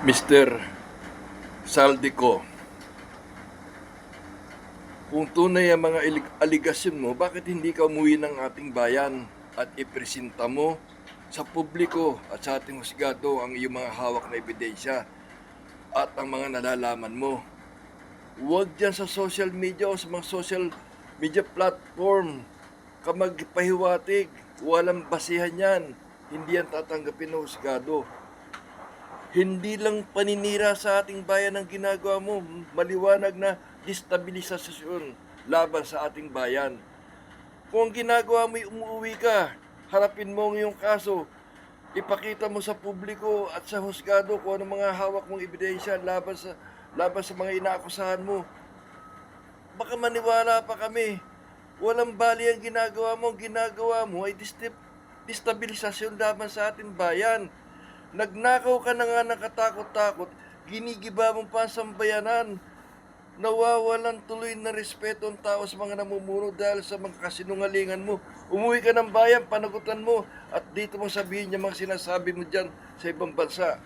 Mr. Saldico, kung tunay ang mga aligasyon mo, bakit hindi ka umuwi ng ating bayan at ipresenta mo sa publiko at sa ating husgado ang iyong mga hawak na ebidensya at ang mga nalalaman mo? Huwag dyan sa social media o sa mga social media platform ka magpahiwatig. Walang basihan yan. Hindi yan tatanggapin ng husgado. Hindi lang paninira sa ating bayan ang ginagawa mo, maliwanag na destabilisasyon laban sa ating bayan. Kung ang ginagawa mo ay umuwi ka, harapin mo ang iyong kaso, ipakita mo sa publiko at sa husgado kung ano mga hawak mong ebidensya laban sa mga inaakusahan mo. Baka maniwala pa kami. Walang bali ang ginagawa mo ay destabilisasyon laban sa ating bayan. Nagnakaw ka na nga ng katakot-takot, ginigiba mo pa ang sambayanan. Nawawalan tuloy na respeto ang tao sa mga namumuno dahil sa mga kasinungalingan mo. Umuwi ka ng bayan, panagutan mo, at dito mo sabihin yung mga sinasabi mo dyan sa ibang bansa.